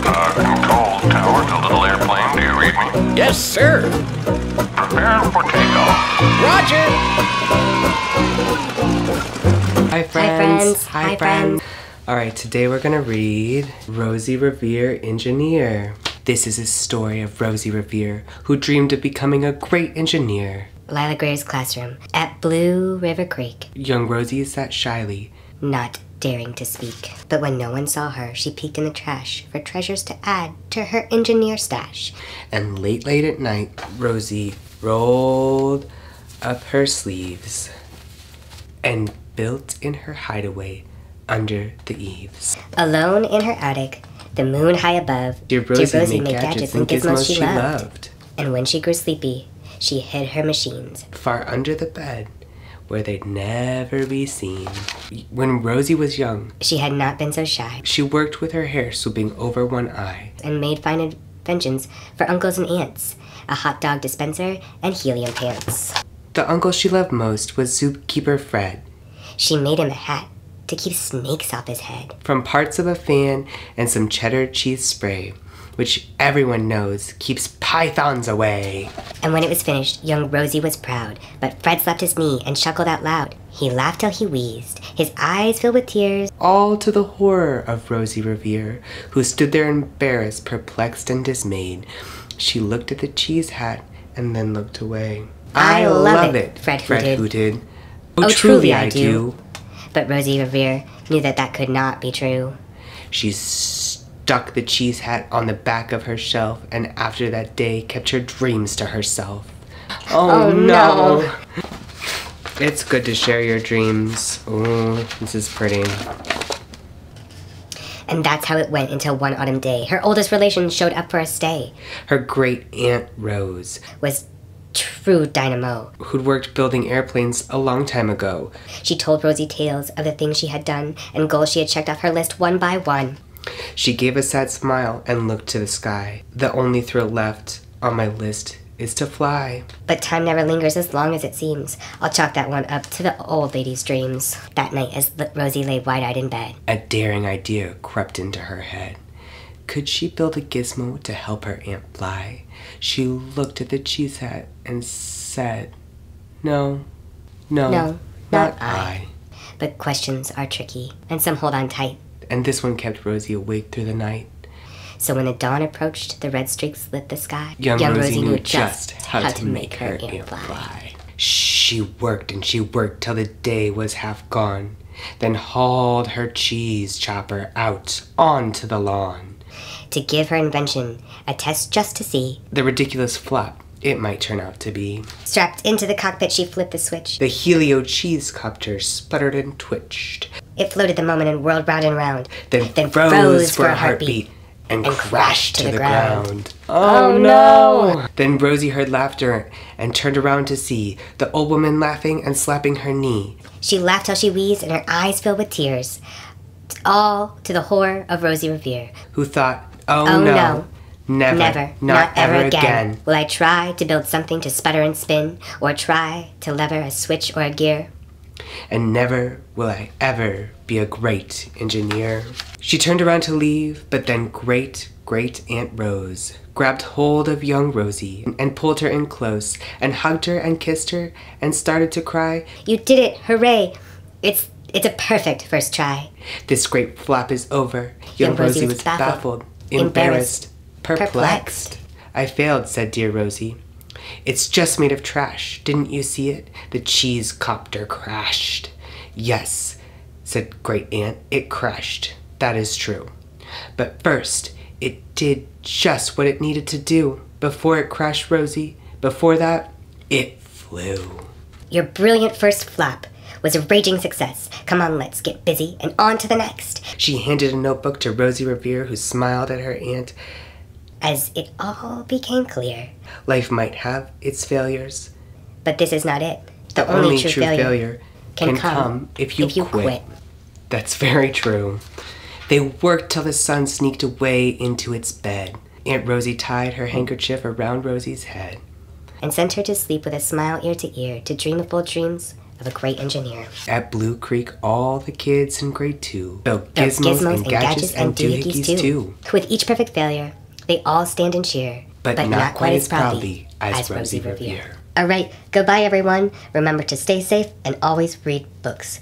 Control tower to little airplane, do you read me? Yes, sir. Prepare for takeoff. Roger. Hi friends. Hi, friends. Alright, today we're gonna read Rosie Revere, Engineer. This is a story of Rosie Revere, who dreamed of becoming a great engineer. Lila Greer's classroom at Blue River Creek. Young Rosie sat shyly, Not daring to speak. But when no one saw her, she peeked in the trash for treasures to add to her engineer stash. and late at night, Rosie rolled up her sleeves and built in her hideaway under the eaves. Alone in her attic, the moon high above, Dear Rosie made gadgets and gizmos she loved. And when she grew sleepy, she hid her machines. Far under the bed, where they'd never be seen. When Rosie was young, She had not been so shy, she worked with her hair swooping over one eye. and made fine inventions for uncles and aunts, a hot dog dispenser and helium pants. The uncle she loved most was zookeeper Fred. She made him a hat to keep snakes off his head. From parts of a fan and some cheddar cheese spray, which everyone knows keeps pythons away. And when it was finished, young Rosie was proud, but Fred slapped his knee and chuckled out loud. He laughed till he wheezed, his eyes filled with tears. All to the horror of Rosie Revere, who stood there embarrassed, perplexed, and dismayed. She looked at the cheese hat and then looked away. I love it, Fred hooted. Oh, truly I do. But Rosie Revere knew that that could not be true. She stuck the cheese hat on the back of her shelf, and after that day kept her dreams to herself. Oh no! It's good to share your dreams. Ooh, this is pretty. And that's how it went until one autumn day. Her oldest relation showed up for a stay. Her great aunt Rose, Was true dynamo. who'd worked building airplanes a long time ago. She told Rosie tales of the things she had done and goals she had checked off her list one by one. She gave a sad smile and looked to the sky. The only thrill left on my list is to fly. But time never lingers as long as it seems. I'll chalk that one up to the old lady's dreams. That night, as Rosie lay wide-eyed in bed, A daring idea crept into her head. Could she build a gizmo to help her aunt fly? She looked at the cheese hat and said, No, No, not I. But questions are tricky, and some hold on tight. And this one kept Rosie awake through the night. So when the dawn approached, the red streaks lit the sky. Young Rosie knew just how to make her aunt fly. She worked and she worked till the day was half gone, then hauled her cheese chopper out onto the lawn. To give her invention a test just to see. The ridiculous flop it might turn out to be. Strapped into the cockpit, she flipped the switch. The helio cheese copter sputtered and twitched, It floated the moment and whirled round and round. then froze for a heartbeat and crashed to the ground. Oh no! Then Rosie heard laughter and turned around to see the old woman laughing and slapping her knee. She laughed till she wheezed and her eyes filled with tears. All to the horror of Rosie Revere. Who thought, oh Oh no, no. never, not ever again. Will I try to build something to sputter and spin, or try to lever a switch or a gear? And never will I ever be a great engineer. She turned around to leave, but then great Aunt Rose grabbed hold of young Rosie and pulled her in close and hugged her and kissed her and started to cry. You did it! Hooray! It's a perfect first try. This great flop is over. Young Rosie was baffled, embarrassed, perplexed. I failed, said dear Rosie. It's just made of trash. Didn't you see it? The cheese copter crashed. Yes, said great aunt, it crashed. That is true. But first, it did just what it needed to do. Before it crashed, Rosie, before that, it flew. Your brilliant first flop was a raging success. Come on, let's get busy and on to the next. She handed a notebook to Rosie Revere, who smiled at her aunt. As it all became clear. Life might have its failures. But this is not it. The only true failure can come if you quit. quit. That's very true. They worked till the sun sneaked away into its bed. Aunt Rosie tied her handkerchief around Rosie's head. And sent her to sleep with a smile ear to ear, to dream of bold dreams of a great engineer. At Blue Creek, all the kids in grade 2 built gizmos and gadgets and doohickeys too. With each perfect failure, they all stand and cheer. But not quite as proudly as Rosie Revere. All right, goodbye everyone. Remember to stay safe and always read books.